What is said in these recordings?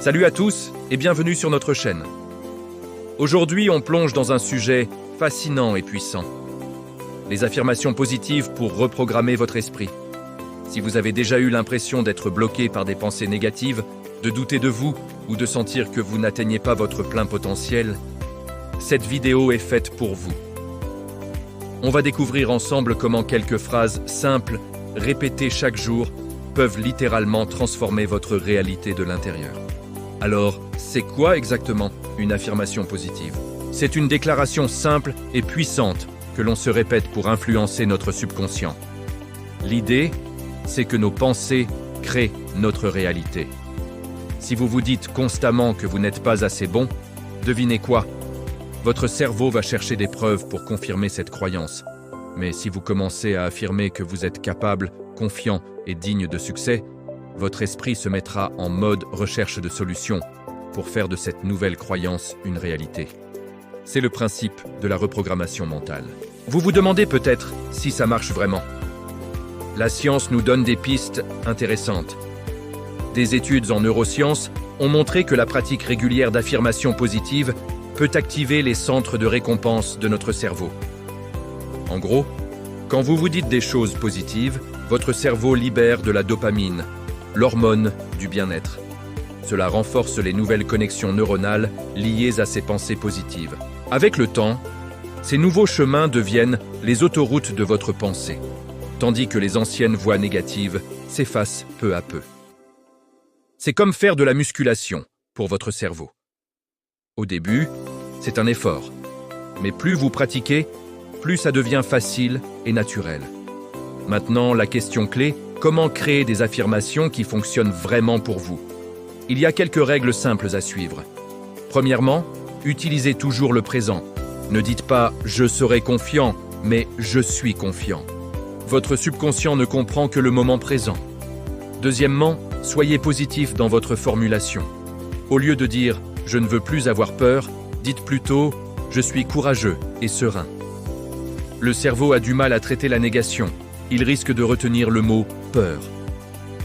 Salut à tous et bienvenue sur notre chaîne. Aujourd'hui, on plonge dans un sujet fascinant et puissant. Les affirmations positives pour reprogrammer votre esprit. Si vous avez déjà eu l'impression d'être bloqué par des pensées négatives, de douter de vous ou de sentir que vous n'atteignez pas votre plein potentiel, cette vidéo est faite pour vous. On va découvrir ensemble comment quelques phrases simples, répétées chaque jour, peuvent littéralement transformer votre réalité de l'intérieur. Alors, c'est quoi exactement une affirmation positive? C'est une déclaration simple et puissante que l'on se répète pour influencer notre subconscient. L'idée, c'est que nos pensées créent notre réalité. Si vous vous dites constamment que vous n'êtes pas assez bon, devinez quoi? Votre cerveau va chercher des preuves pour confirmer cette croyance. Mais si vous commencez à affirmer que vous êtes capable, confiant et digne de succès, votre esprit se mettra en mode recherche de solutions pour faire de cette nouvelle croyance une réalité. C'est le principe de la reprogrammation mentale. Vous vous demandez peut-être si ça marche vraiment. La science nous donne des pistes intéressantes. Des études en neurosciences ont montré que la pratique régulière d'affirmations positives peut activer les centres de récompense de notre cerveau. En gros, quand vous vous dites des choses positives, votre cerveau libère de la dopamine, l'hormone du bien-être. Cela renforce les nouvelles connexions neuronales liées à ces pensées positives. Avec le temps, ces nouveaux chemins deviennent les autoroutes de votre pensée, tandis que les anciennes voies négatives s'effacent peu à peu. C'est comme faire de la musculation pour votre cerveau. Au début, c'est un effort, mais plus vous pratiquez, plus ça devient facile et naturel. Maintenant, la question clé: comment créer des affirmations qui fonctionnent vraiment pour vous? Il y a quelques règles simples à suivre. Premièrement, utilisez toujours le présent. Ne dites pas « je serai confiant », mais « je suis confiant ». Votre subconscient ne comprend que le moment présent. Deuxièmement, soyez positif dans votre formulation. Au lieu de dire « je ne veux plus avoir peur », dites plutôt « je suis courageux et serein ». Le cerveau a du mal à traiter la négation. Il risque de retenir le mot « peur ».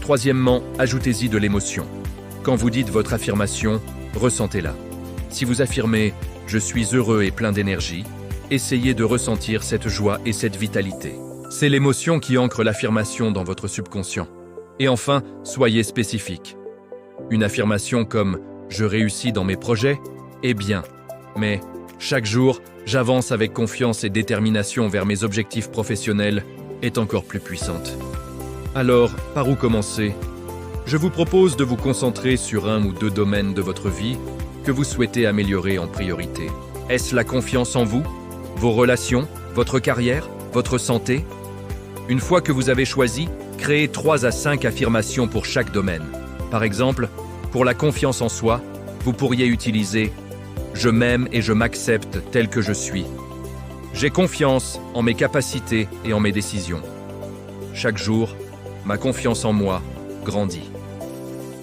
Troisièmement, ajoutez-y de l'émotion. Quand vous dites votre affirmation, ressentez-la. Si vous affirmez « je suis heureux et plein d'énergie », essayez de ressentir cette joie et cette vitalité. C'est l'émotion qui ancre l'affirmation dans votre subconscient. Et enfin, soyez spécifique. Une affirmation comme « je réussis dans mes projets » est bien, mais chaque jour, j'avance avec confiance et détermination vers mes objectifs professionnels est encore plus puissante. Alors, par où commencer? Je vous propose de vous concentrer sur un ou deux domaines de votre vie que vous souhaitez améliorer en priorité. Est-ce la confiance en vous, vos relations, votre carrière, votre santé? Une fois que vous avez choisi, créez 3 à 5 affirmations pour chaque domaine. Par exemple, pour la confiance en soi, vous pourriez utiliser « Je m'aime et je m'accepte tel que je suis ». J'ai confiance en mes capacités et en mes décisions. Chaque jour, ma confiance en moi grandit.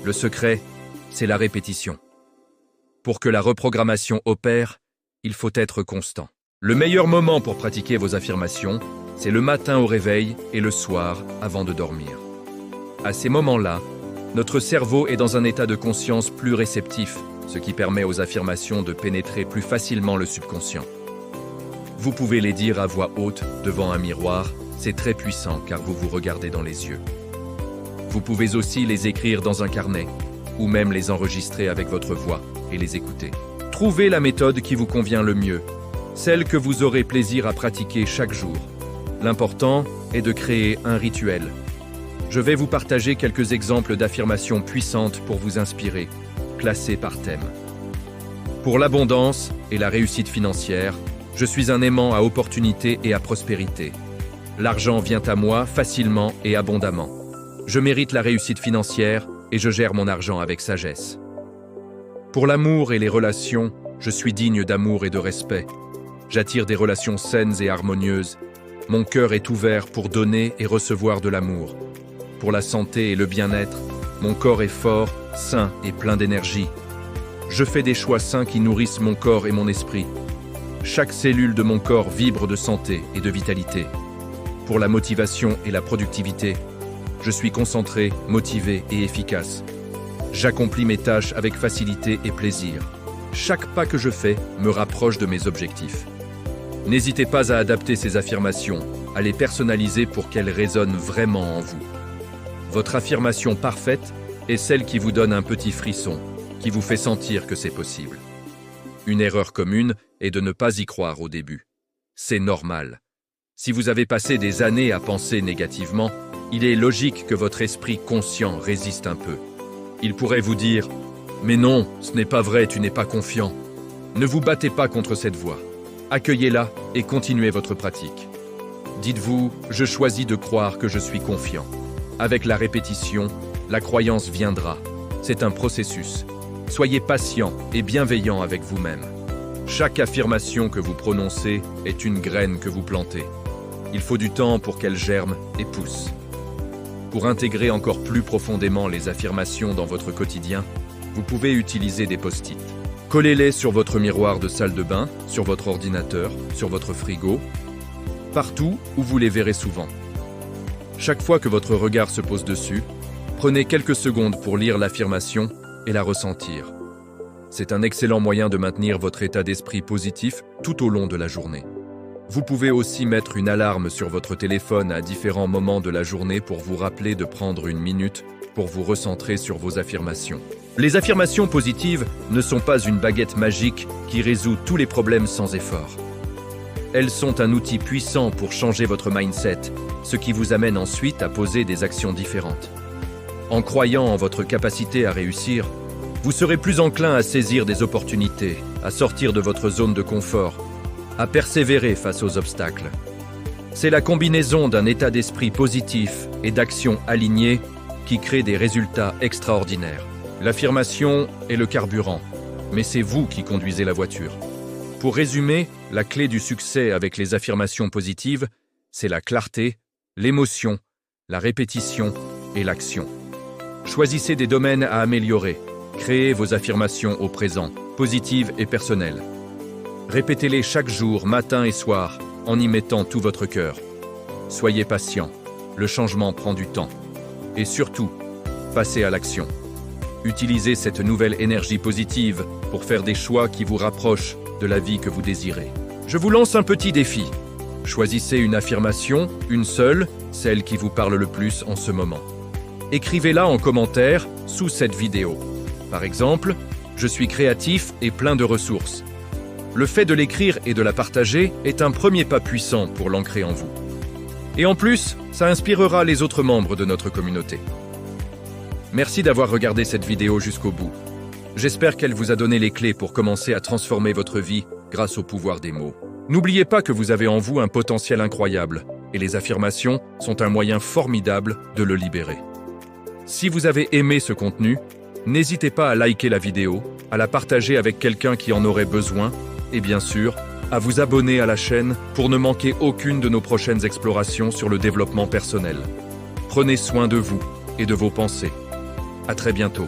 Le secret, c'est la répétition. Pour que la reprogrammation opère, il faut être constant. Le meilleur moment pour pratiquer vos affirmations, c'est le matin au réveil et le soir avant de dormir. À ces moments-là, notre cerveau est dans un état de conscience plus réceptif, ce qui permet aux affirmations de pénétrer plus facilement le subconscient. Vous pouvez les dire à voix haute devant un miroir, c'est très puissant car vous vous regardez dans les yeux. Vous pouvez aussi les écrire dans un carnet, ou même les enregistrer avec votre voix et les écouter. Trouvez la méthode qui vous convient le mieux, celle que vous aurez plaisir à pratiquer chaque jour. L'important est de créer un rituel. Je vais vous partager quelques exemples d'affirmations puissantes pour vous inspirer, classées par thème. Pour l'abondance et la réussite financière, je suis un aimant à opportunités et à prospérité. L'argent vient à moi facilement et abondamment. Je mérite la réussite financière et je gère mon argent avec sagesse. Pour l'amour et les relations, je suis digne d'amour et de respect. J'attire des relations saines et harmonieuses. Mon cœur est ouvert pour donner et recevoir de l'amour. Pour la santé et le bien-être, mon corps est fort, sain et plein d'énergie. Je fais des choix sains qui nourrissent mon corps et mon esprit. Chaque cellule de mon corps vibre de santé et de vitalité. Pour la motivation et la productivité, je suis concentré, motivé et efficace. J'accomplis mes tâches avec facilité et plaisir. Chaque pas que je fais me rapproche de mes objectifs. N'hésitez pas à adapter ces affirmations, à les personnaliser pour qu'elles résonnent vraiment en vous. Votre affirmation parfaite est celle qui vous donne un petit frisson, qui vous fait sentir que c'est possible. Une erreur commune est de ne pas y croire au début. C'est normal. Si vous avez passé des années à penser négativement, il est logique que votre esprit conscient résiste un peu. Il pourrait vous dire « Mais non, ce n'est pas vrai, tu n'es pas confiant ». Ne vous battez pas contre cette voix. Accueillez-la et continuez votre pratique. Dites-vous « Je choisis de croire que je suis confiant ». Avec la répétition, la croyance viendra. C'est un processus. Soyez patient et bienveillant avec vous-même. Chaque affirmation que vous prononcez est une graine que vous plantez. Il faut du temps pour qu'elle germe et pousse. Pour intégrer encore plus profondément les affirmations dans votre quotidien, vous pouvez utiliser des post-it. Collez-les sur votre miroir de salle de bain, sur votre ordinateur, sur votre frigo, partout où vous les verrez souvent. Chaque fois que votre regard se pose dessus, prenez quelques secondes pour lire l'affirmation et la ressentir. C'est un excellent moyen de maintenir votre état d'esprit positif tout au long de la journée. Vous pouvez aussi mettre une alarme sur votre téléphone à différents moments de la journée pour vous rappeler de prendre une minute pour vous recentrer sur vos affirmations. Les affirmations positives ne sont pas une baguette magique qui résout tous les problèmes sans effort. Elles sont un outil puissant pour changer votre mindset, ce qui vous amène ensuite à poser des actions différentes. En croyant en votre capacité à réussir, vous serez plus enclin à saisir des opportunités, à sortir de votre zone de confort, à persévérer face aux obstacles. C'est la combinaison d'un état d'esprit positif et d'actions alignées qui crée des résultats extraordinaires. L'affirmation est le carburant, mais c'est vous qui conduisez la voiture. Pour résumer, la clé du succès avec les affirmations positives, c'est la clarté, l'émotion, la répétition et l'action. Choisissez des domaines à améliorer. Créez vos affirmations au présent, positives et personnelles. Répétez-les chaque jour, matin et soir, en y mettant tout votre cœur. Soyez patient, le changement prend du temps. Et surtout, passez à l'action. Utilisez cette nouvelle énergie positive pour faire des choix qui vous rapprochent de la vie que vous désirez. Je vous lance un petit défi. Choisissez une affirmation, une seule, celle qui vous parle le plus en ce moment. Écrivez-la en commentaire sous cette vidéo. Par exemple, « Je suis créatif et plein de ressources ». Le fait de l'écrire et de la partager est un premier pas puissant pour l'ancrer en vous. Et en plus, ça inspirera les autres membres de notre communauté. Merci d'avoir regardé cette vidéo jusqu'au bout. J'espère qu'elle vous a donné les clés pour commencer à transformer votre vie grâce au pouvoir des mots. N'oubliez pas que vous avez en vous un potentiel incroyable, et les affirmations sont un moyen formidable de le libérer. Si vous avez aimé ce contenu, n'hésitez pas à liker la vidéo, à la partager avec quelqu'un qui en aurait besoin, et bien sûr, à vous abonner à la chaîne pour ne manquer aucune de nos prochaines explorations sur le développement personnel. Prenez soin de vous et de vos pensées. À très bientôt.